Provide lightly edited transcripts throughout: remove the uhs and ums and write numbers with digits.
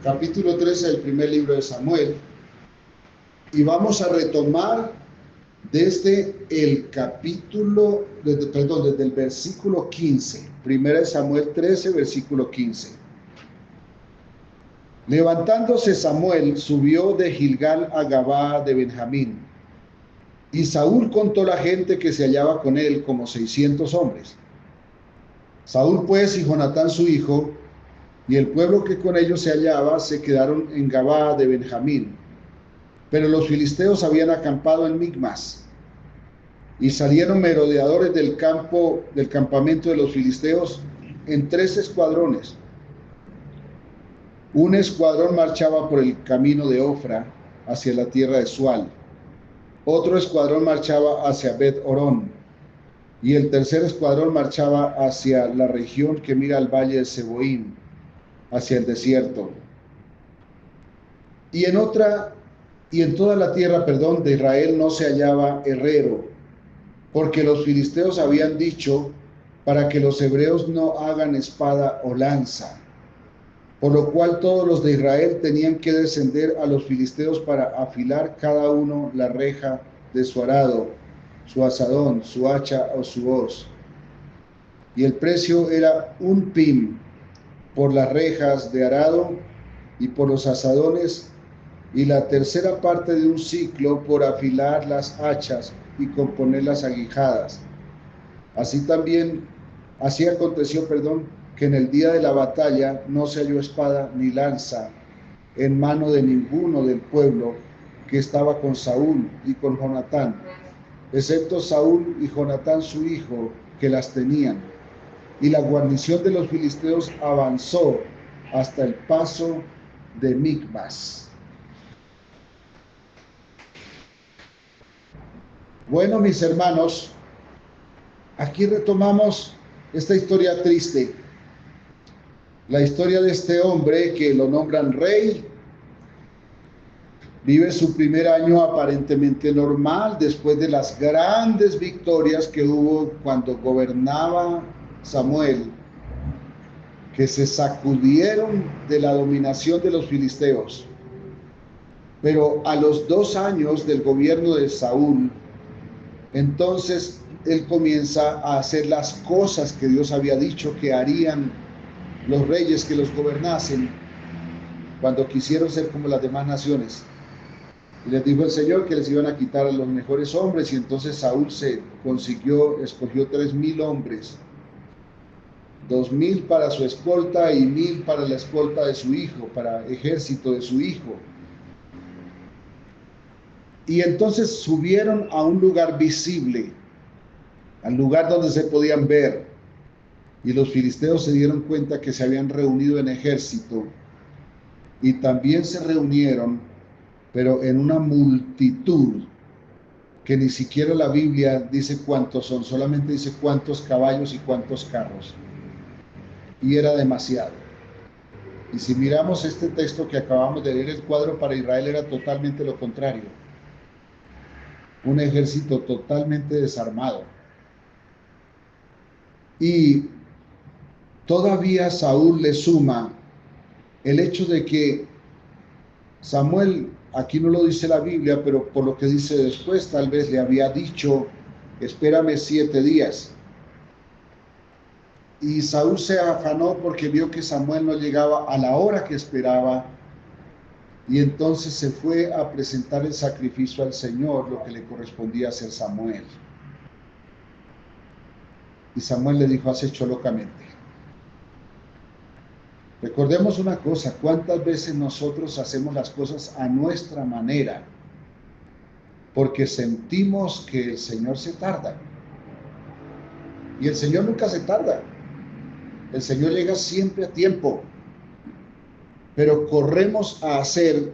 capítulo 13 del primer libro de Samuel, y vamos a retomar desde el desde el versículo 15, primera de Samuel 13, versículo 15. Levantándose Samuel, subió de Gilgal a Gabaa de Benjamín, y Saúl contó la gente que se hallaba con él, como 600 hombres. Saúl pues y Jonatán su hijo, y el pueblo que con ellos se hallaba, se quedaron en Gabaa de Benjamín. Pero los filisteos habían acampado en Micmas, y salieron merodeadores del campamento de los filisteos en 3 escuadrones. Un escuadrón marchaba por el camino de Ofra hacia la tierra de Sual. Otro escuadrón marchaba hacia Bet-Orón, y el tercer escuadrón marchaba hacia la región que mira al valle de Seboín, hacia el desierto. Y en toda la tierra, de Israel no se hallaba herrero, porque los filisteos habían dicho, para que los hebreos no hagan espada o lanza. Por lo cual todos los de Israel tenían que descender a los filisteos para afilar cada uno la reja de su arado, su asadón, su hacha o su hoz. Y el precio era 1 pim por las rejas de arado y por los asadones, y la tercera parte de 1 siclo por afilar las hachas y componer las aguijadas. Así aconteció, que en el día de la batalla no se halló espada ni lanza en mano de ninguno del pueblo que estaba con Saúl y con Jonatán, excepto Saúl y Jonatán su hijo, que las tenían. Y la guarnición de los filisteos avanzó hasta el paso de Micmas. Bueno, mis hermanos, aquí retomamos esta historia triste. La historia de este hombre que lo nombran rey. Vive su primer año aparentemente normal después de las grandes victorias que hubo cuando gobernaba Samuel, que se sacudieron de la dominación de los filisteos. Pero a los 2 años del gobierno de Saúl, entonces él comienza a hacer las cosas que Dios había dicho que harían los reyes que los gobernasen cuando quisieron ser como las demás naciones. Y les dijo el Señor que les iban a quitar a los mejores hombres, y entonces Saúl escogió 3,000 hombres, 2,000 para su escolta y 1,000 para la escolta de su hijo, para ejército de su hijo. Y entonces subieron a un lugar visible, al lugar donde se podían ver, y los filisteos se dieron cuenta que se habían reunido en ejército, y también se reunieron, pero en una multitud que ni siquiera la Biblia dice cuántos son, solamente dice cuántos caballos y cuántos carros. Y era demasiado. Y si miramos este texto que acabamos de leer, el cuadro para Israel era totalmente lo contrario. Un ejército totalmente desarmado. Y todavía Saúl le suma el hecho de que Samuel, aquí no lo dice la Biblia, pero por lo que dice después, tal vez le había dicho, espérame 7 días. Y Saúl se afanó porque vio que Samuel no llegaba a la hora que esperaba, y entonces se fue a presentar el sacrificio al Señor, lo que le correspondía hacer Samuel. Y Samuel le dijo, has hecho locamente. Recordemos una cosa, ¿cuántas veces nosotros hacemos las cosas a nuestra manera? Porque sentimos que el Señor se tarda. Y el Señor nunca se tarda. El Señor llega siempre a tiempo. Pero corremos a hacer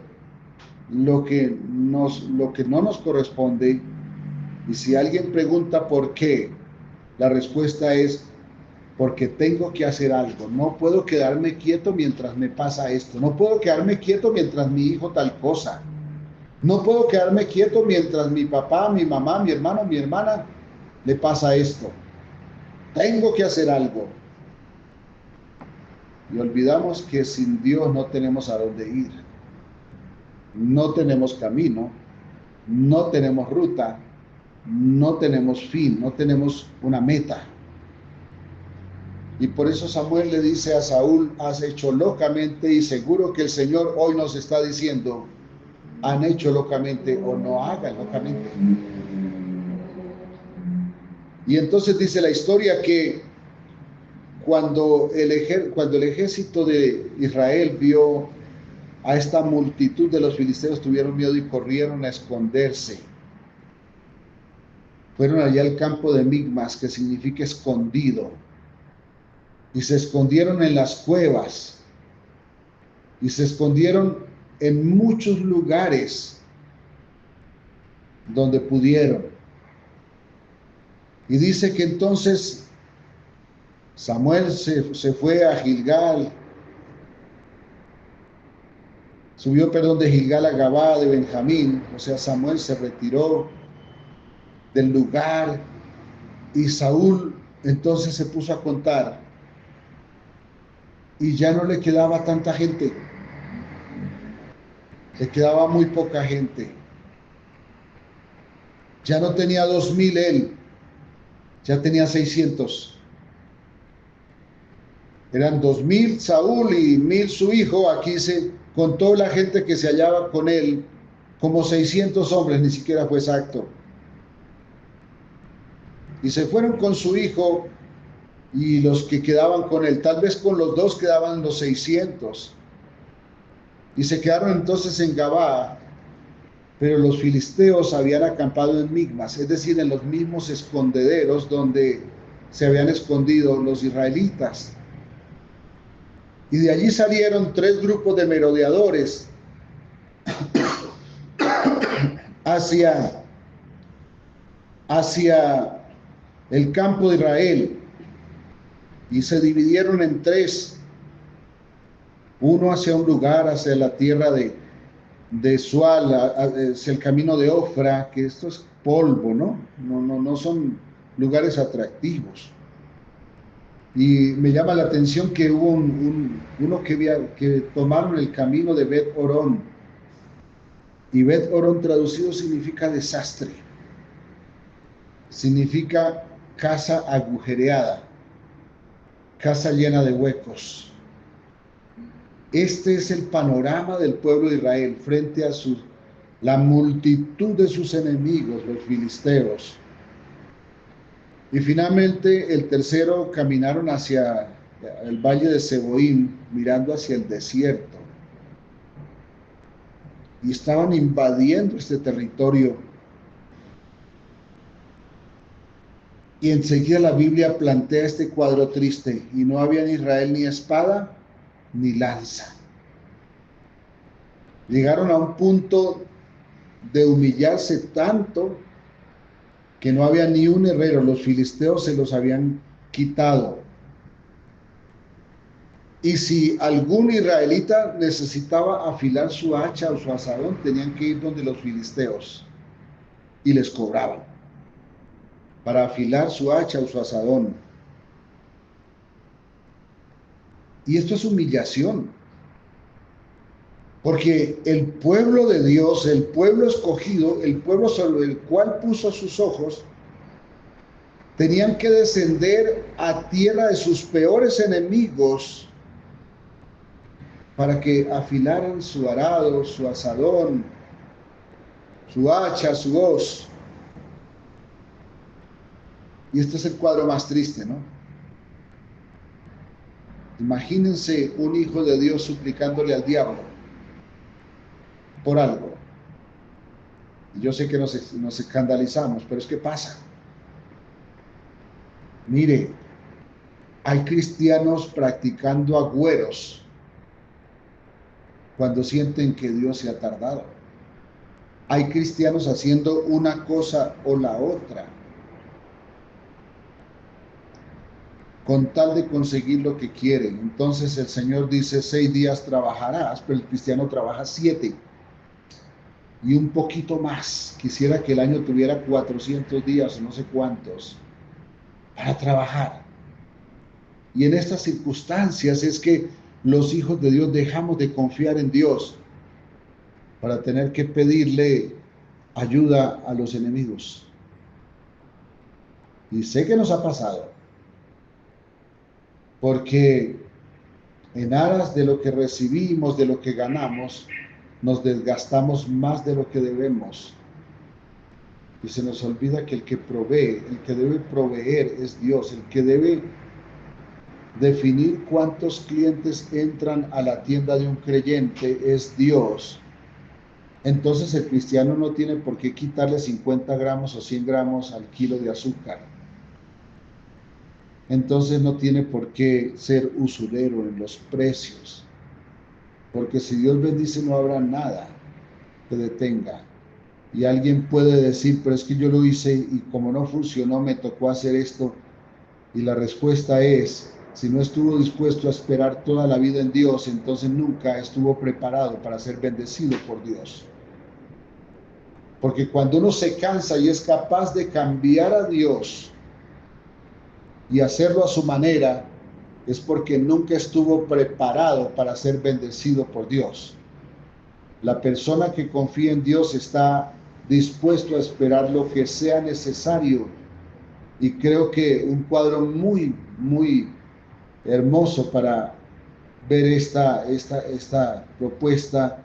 lo que no nos corresponde. Y si alguien pregunta por qué, la respuesta es porque tengo que hacer algo. No puedo quedarme quieto mientras me pasa esto. No puedo quedarme quieto mientras mi hijo tal cosa. No puedo quedarme quieto mientras mi papá, mi mamá, mi hermano, mi hermana le pasa esto. Tengo que hacer algo. y olvidamos que sin Dios no tenemos a dónde ir, no tenemos camino, no tenemos ruta, no tenemos fin, no tenemos una meta. Y por eso Samuel le dice a Saúl: has hecho locamente, y seguro que el Señor hoy nos está diciendo: han hecho locamente o no hagan locamente. Y entonces dice la historia que cuando el ejército de Israel vio a esta multitud de los filisteos, tuvieron miedo y corrieron a esconderse. Fueron allá al campo de Migmas, que significa escondido, y se escondieron en las cuevas, y se escondieron en muchos lugares donde pudieron. Y dice que entonces Samuel se fue a Gilgal, subió de Gilgal a Gabá de Benjamín. O sea, Samuel se retiró del lugar, y Saúl entonces se puso a contar, y ya no le quedaba tanta gente, le quedaba muy poca gente. Ya no tenía 2000 él, ya tenía 600. Eran 2000 Saúl y 1000 su hijo. Aquí se contó la gente que se hallaba con él como 600 hombres, ni siquiera fue exacto. Y se fueron con su hijo y los que quedaban con él, tal vez con los dos quedaban los 600. Y se quedaron entonces en Gabá, pero los filisteos habían acampado en Migmas, es decir, en los mismos escondederos donde se habían escondido los israelitas. Y de allí salieron 3 grupos de merodeadores hacia el campo de Israel, y se dividieron en 3. Uno hacia un lugar, hacia la tierra de Sual, hacia el camino de Ofra, que esto es polvo, ¿no? No son lugares atractivos. Y me llama la atención que hubo uno que tomaron el camino de Bet Orón. Y Bet Orón traducido significa desastre. Significa casa agujereada, casa llena de huecos. Este es el panorama del pueblo de Israel frente a la multitud de sus enemigos, los filisteos. Y finalmente el tercero caminaron hacia el valle de Seboim, mirando hacia el desierto. Y estaban invadiendo este territorio. Y enseguida la Biblia plantea este cuadro triste: y no había en Israel ni espada ni lanza. Llegaron a un punto de humillarse tanto que no había ni un herrero. Los filisteos se los habían quitado. Y si algún israelita necesitaba afilar su hacha o su asadón, tenían que ir donde los filisteos, y les cobraban para afilar su hacha o su asadón. Y esto es humillación, porque el pueblo de Dios, el pueblo escogido, el pueblo sobre el cual puso sus ojos, tenían que descender a tierra de sus peores enemigos para que afilaran su arado, su asadón, su hacha, su hoz. Y este es el cuadro más triste, ¿no? Imagínense un hijo de Dios suplicándole al diablo por algo. Yo sé que nos escandalizamos, pero es que pasa. Mire, hay cristianos practicando agüeros cuando sienten que Dios se ha tardado. Hay cristianos haciendo una cosa o la otra con tal de conseguir lo que quieren. Entonces el Señor dice: 6 días trabajarás, pero el cristiano trabaja 7 y un poquito más. Quisiera que el año tuviera 400 días o no sé cuántos para trabajar. Y en estas circunstancias es que los hijos de Dios dejamos de confiar en Dios para tener que pedirle ayuda a los enemigos. Y sé que nos ha pasado, porque en aras de lo que recibimos, de lo que ganamos, nos desgastamos más de lo que debemos. Y se nos olvida que el que provee, el que debe proveer es Dios, el que debe definir cuántos clientes entran a la tienda de un creyente es Dios. Entonces el cristiano no tiene por qué quitarle 50 gramos o 100 gramos al kilo de azúcar. Entonces no tiene por qué ser usurero en los precios. Porque si Dios bendice no habrá nada que detenga. Y alguien puede decir, pero es que yo lo hice y como no funcionó me tocó hacer esto. Y la respuesta es, si no estuvo dispuesto a esperar toda la vida en Dios, entonces nunca estuvo preparado para ser bendecido por Dios. Porque cuando uno se cansa y es capaz de cambiar a Dios y hacerlo a su manera, es porque nunca estuvo preparado para ser bendecido por Dios. La persona que confía en Dios está dispuesto a esperar lo que sea necesario. Y creo que un cuadro muy, muy hermoso para ver esta propuesta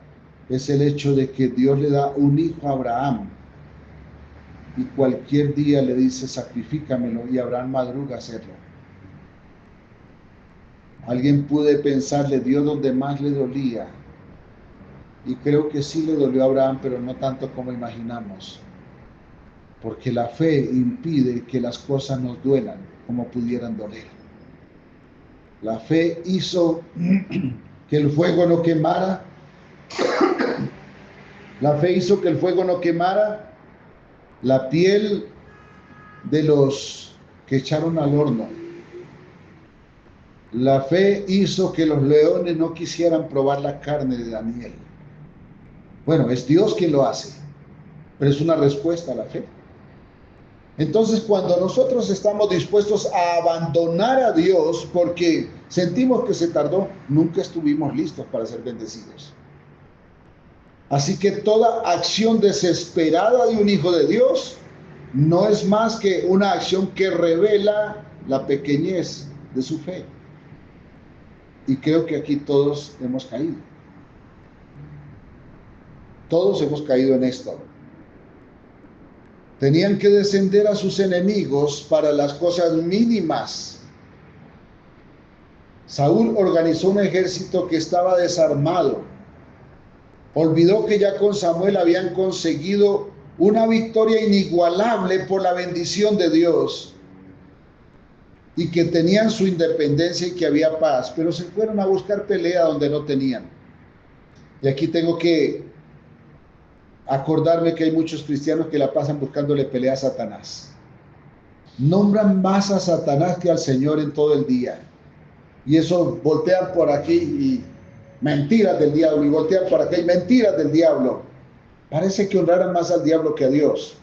es el hecho de que Dios le da un hijo a Abraham y cualquier día le dice sacrifícamelo y Abraham madruga a hacerlo. Alguien puede pensarle Dios donde más le dolía, y creo que sí le dolió a Abraham, pero no tanto como imaginamos, porque la fe impide que las cosas nos duelan como pudieran doler. La fe hizo que el fuego no quemara. La fe hizo que el fuego no quemara la piel de los que echaron al horno. La fe hizo que los leones no quisieran probar la carne de Daniel. Bueno, es Dios quien lo hace, pero es una respuesta a la fe. Entonces, cuando nosotros estamos dispuestos a abandonar a Dios porque sentimos que se tardó, nunca estuvimos listos para ser bendecidos. Así que toda acción desesperada de un hijo de Dios no es más que una acción que revela la pequeñez de su fe. Y creo que aquí todos hemos caído. Todos hemos caído en esto. Tenían que descender a sus enemigos para las cosas mínimas. Saúl organizó un ejército que estaba desarmado. Olvidó que ya con Samuel habían conseguido una victoria inigualable por la bendición de Dios y que tenían su independencia y que había paz, pero se fueron a buscar pelea donde no tenían. Y aquí tengo que acordarme que hay muchos cristianos que la pasan buscándole pelea a Satanás. Nombran más a Satanás que al Señor en todo el día. Y eso voltean por aquí y mentiras del diablo, y voltean por aquí y mentiras del diablo. Parece que honraran más al diablo que a Dios.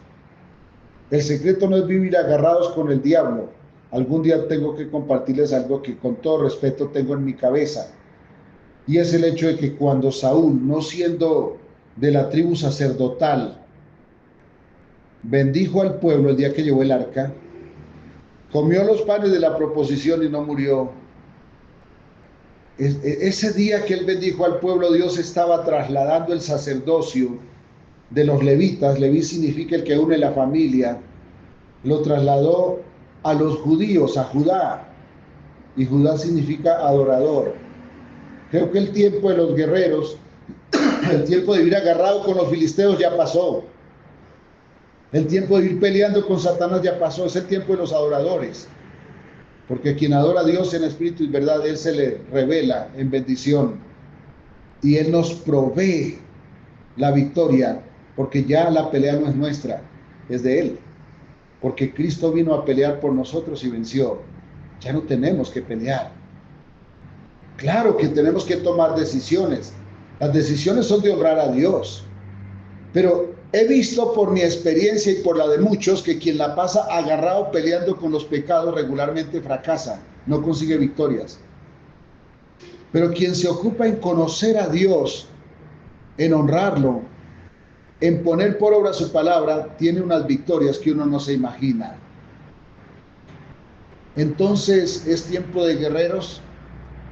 El secreto no es vivir agarrados con el diablo. Algún día tengo que compartirles algo que con todo respeto tengo en mi cabeza. Y es el hecho de que cuando Saúl, no siendo de la tribu sacerdotal, bendijo al pueblo el día que llevó el arca, comió los panes de la proposición y no murió. Ese día que él bendijo al pueblo, Dios estaba trasladando el sacerdocio de los levitas. Leví significa el que une la familia. Lo trasladó a los judíos, a Judá. Y Judá significa adorador. Creo que el tiempo de los guerreros, el tiempo de vivir agarrado con los filisteos ya pasó. El tiempo de ir peleando con Satanás ya pasó. Es el tiempo de los adoradores. Porque quien adora a Dios en espíritu y verdad, Él se le revela en bendición. Y Él nos provee la victoria, porque ya la pelea no es nuestra, es de Él. Porque Cristo vino a pelear por nosotros y venció. Ya no tenemos que pelear. Claro que tenemos que tomar decisiones. Las decisiones son de honrar a Dios. Pero he visto por mi experiencia y por la de muchos que quien la pasa agarrado peleando con los pecados regularmente fracasa, no consigue victorias. Pero quien se ocupa en conocer a Dios, en honrarlo, en poner por obra su palabra, tiene unas victorias que uno no se imagina. Entonces, ¿es tiempo de guerreros?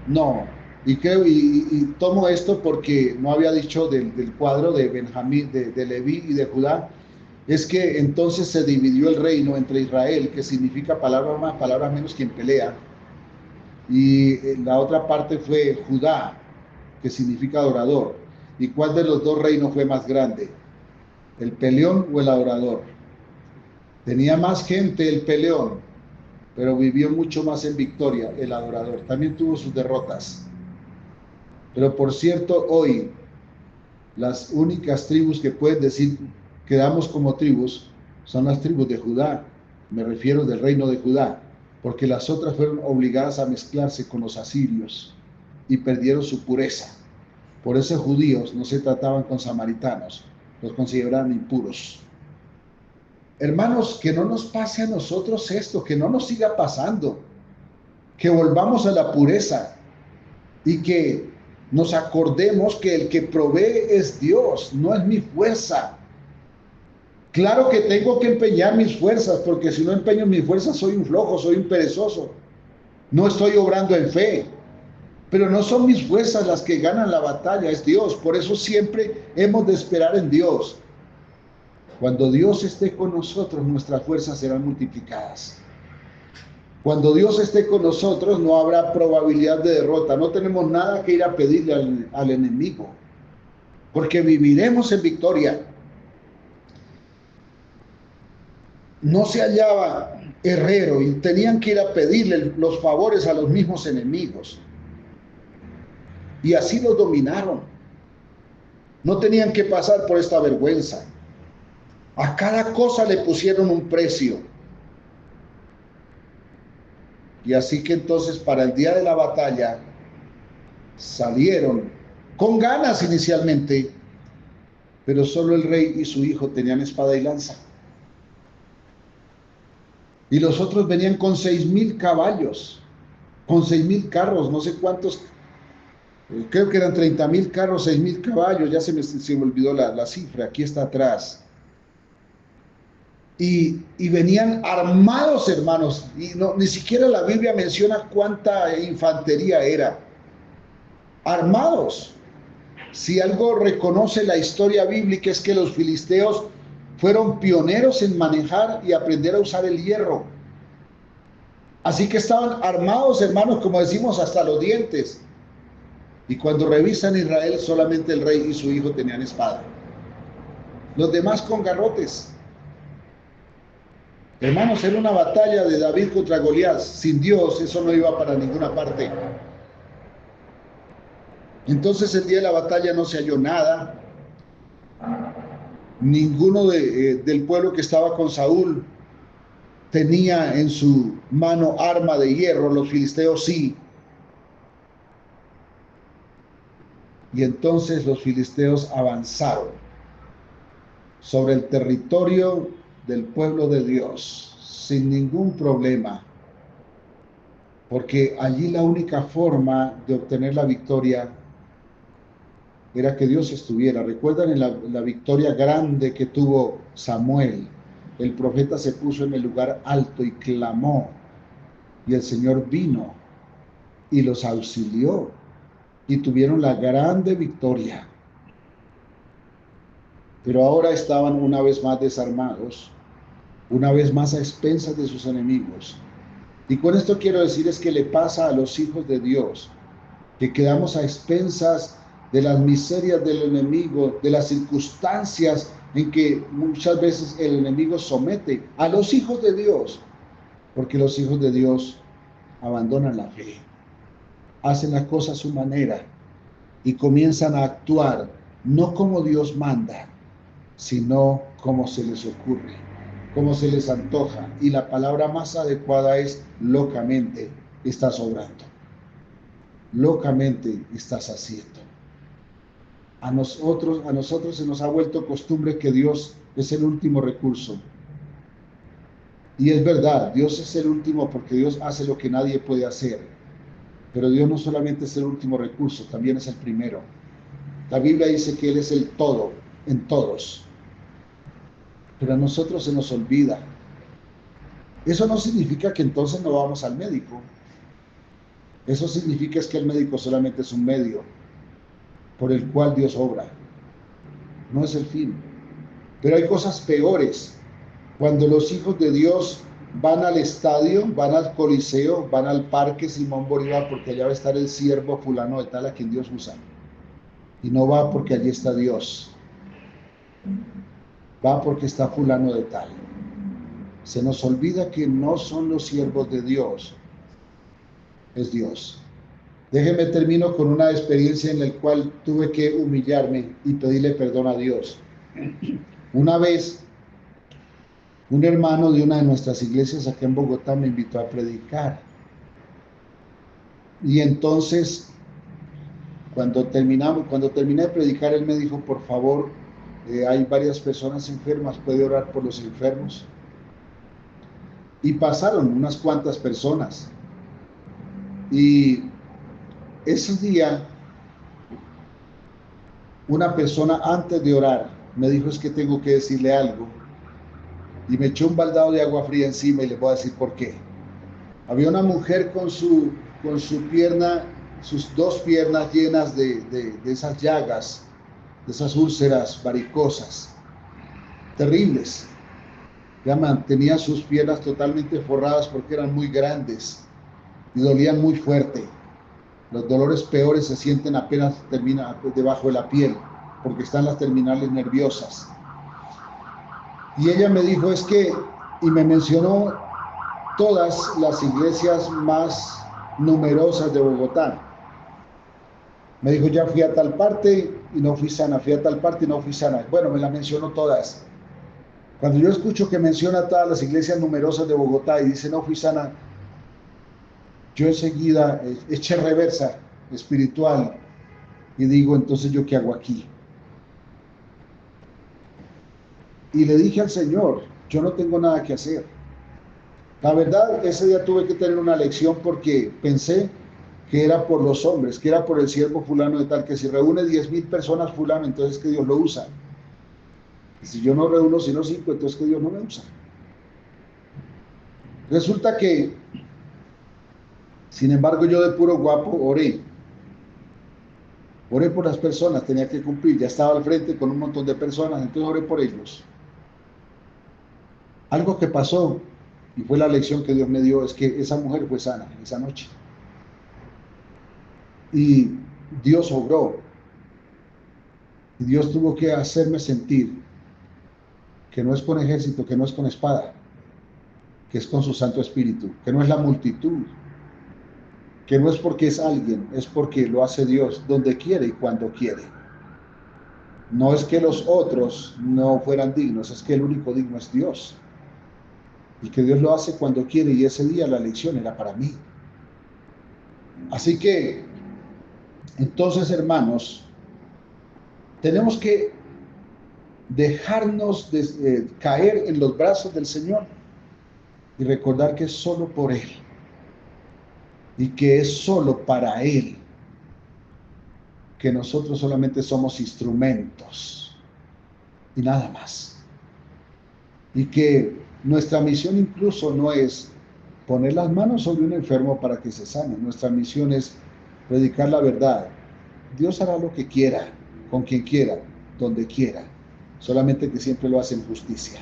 No. Y creo, y tomo esto porque no había dicho del cuadro de Benjamín, de Leví y de Judá. Es que entonces se dividió el reino entre Israel, que significa palabra más, palabra menos, quien pelea, y la otra parte fue Judá, que significa adorador. ¿Y cuál de los dos reinos fue más grande? ¿El peleón o el adorador? Tenía más gente el peleón, pero vivió mucho más en victoria el adorador. También tuvo sus derrotas. Pero por cierto, hoy las únicas tribus que pueden decir quedamos como tribus son las tribus de Judá. Me refiero del reino de Judá, porque las otras fueron obligadas a mezclarse con los asirios y perdieron su pureza. Por eso judíos no se trataban con samaritanos, los consideraban impuros. Hermanos, que no nos pase a nosotros esto, que no nos siga pasando, que volvamos a la pureza y que nos acordemos que el que provee es Dios, no es mi fuerza. Claro que tengo que empeñar mis fuerzas, porque si no empeño mis fuerzas soy un flojo, soy un perezoso. No estoy obrando en fe, pero no son mis fuerzas las que ganan la batalla, es Dios. Por eso siempre hemos de esperar en Dios. Cuando Dios esté con nosotros, nuestras fuerzas serán multiplicadas. Cuando Dios esté con nosotros, no habrá probabilidad de derrota. No tenemos nada que ir a pedirle al enemigo, porque viviremos en victoria. No se hallaba herrero y tenían que ir a pedirle los favores a los mismos enemigos. Y así los dominaron. No tenían que pasar por esta vergüenza. A cada cosa le pusieron un precio. Y así que entonces para el día de la batalla salieron con ganas inicialmente, pero solo el rey y su hijo tenían espada y lanza. Y los otros venían con 6,000 caballos, con 6,000 carros, no sé cuántos, creo que eran 30,000 carros, 6,000 caballos, ya se me olvidó la cifra, aquí está atrás. Y venían armados, hermanos, y no, ni siquiera la Biblia menciona cuánta infantería era. Armados. Si algo reconoce la historia bíblica es que los filisteos fueron pioneros en manejar y aprender a usar el hierro. Así que estaban armados, hermanos, como decimos, hasta los dientes. Y cuando revisan Israel, solamente el rey y su hijo tenían espada. Los demás con garrotes. Hermanos, era una batalla de David contra Goliat. Sin Dios, eso no iba para ninguna parte. Entonces el día de la batalla no se halló nada. Ninguno del pueblo que estaba con Saúl tenía en su mano arma de hierro, los filisteos sí. Y entonces los filisteos avanzaron sobre el territorio del pueblo de Dios sin ningún problema, porque allí la única forma de obtener la victoria era que Dios estuviera. ¿Recuerdan en la victoria grande que tuvo Samuel? El profeta se puso en el lugar alto y clamó, y el Señor vino y los auxilió, y tuvieron la grande victoria. Pero ahora estaban una vez más desarmados, una vez más a expensas de sus enemigos. Y con esto quiero decir es que le pasa a los hijos de Dios, que quedamos a expensas de las miserias del enemigo, de las circunstancias en que muchas veces el enemigo somete a los hijos de Dios, porque los hijos de Dios abandonan la fe, hacen las cosas a su manera y comienzan a actuar no como Dios manda, sino como se les ocurre, como se les antoja. Y la palabra más adecuada es locamente estás obrando, locamente estás haciendo. A nosotros se nos ha vuelto costumbre que Dios es el último recurso. Y es verdad, Dios es el último porque Dios hace lo que nadie puede hacer. Pero Dios no solamente es el último recurso, también es el primero. La Biblia dice que Él es el todo en todos, pero a nosotros se nos olvida. Eso no significa que entonces no vamos al médico. Eso significa es que el médico solamente es un medio por el cual Dios obra, no es el fin. Pero hay cosas peores. Cuando los hijos de Dios van al estadio, van al Coliseo, van al Parque Simón Bolívar, porque allá va a estar el siervo fulano de tal a quien Dios usa. Y no va porque allí está Dios, va porque está fulano de tal. Se nos olvida que no son los siervos de Dios, es Dios. Déjeme termino con una experiencia en la cual tuve que humillarme y pedirle perdón a Dios. Una vez, un hermano de una de nuestras iglesias acá en Bogotá me invitó a predicar. Y entonces, cuando terminé de predicar, él me dijo, por favor, hay varias personas enfermas, ¿puede orar por los enfermos? Y pasaron unas cuantas personas. Y ese día, una persona antes de orar me dijo, es que tengo que decirle algo. Y me echó un baldado de agua fría encima y les voy a decir por qué. Había una mujer con su pierna, sus dos piernas llenas de esas llagas, de esas úlceras varicosas, terribles. Ya tenía sus piernas totalmente forradas porque eran muy grandes y dolían muy fuerte. Los dolores peores se sienten apenas termina debajo de la piel, porque están las terminales nerviosas. Y ella me dijo, es que, y me mencionó todas las iglesias más numerosas de Bogotá. Me dijo, ya fui a tal parte y no fui sana, fui a tal parte y no fui sana. Bueno, me las mencionó todas. Cuando yo escucho que menciona todas las iglesias numerosas de Bogotá y dice, no fui sana, yo enseguida eché reversa espiritual y digo, entonces, ¿yo qué hago aquí? Y le dije al Señor, yo no tengo nada que hacer. La verdad, ese día tuve que tener una lección porque pensé que era por los hombres, que era por el siervo fulano de tal, que si reúne 10,000 personas fulano, entonces que Dios lo usa. Y si yo no reúno sino 5, entonces que Dios no me usa. Resulta que, sin embargo, yo de puro guapo oré por las personas, tenía que cumplir, ya estaba al frente con un montón de personas, entonces oré por ellos. Algo que pasó, y fue la lección que Dios me dio, es que esa mujer fue sana esa noche. Y Dios obró. Y Dios tuvo que hacerme sentir que no es con ejército, que no es con espada, que es con su Santo Espíritu, que no es la multitud, que no es porque es alguien, es porque lo hace Dios donde quiere y cuando quiere. No es que los otros no fueran dignos, es que el único digno es Dios. Y que Dios lo hace cuando quiere, y ese día la lección era para mí. Así que, entonces, hermanos, tenemos que dejarnos caer en los brazos del Señor y recordar que es solo por Él y que es solo para Él, que nosotros solamente somos instrumentos y nada más. Y que nuestra misión incluso no es poner las manos sobre un enfermo para que se sane. Nuestra misión es predicar la verdad. Dios hará lo que quiera, con quien quiera, donde quiera, solamente que siempre lo hace en justicia.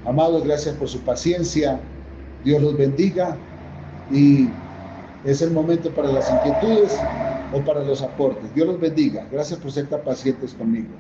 Amados, gracias por su paciencia. Dios los bendiga y es el momento para las inquietudes o para los aportes. Dios los bendiga. Gracias por ser tan pacientes conmigo.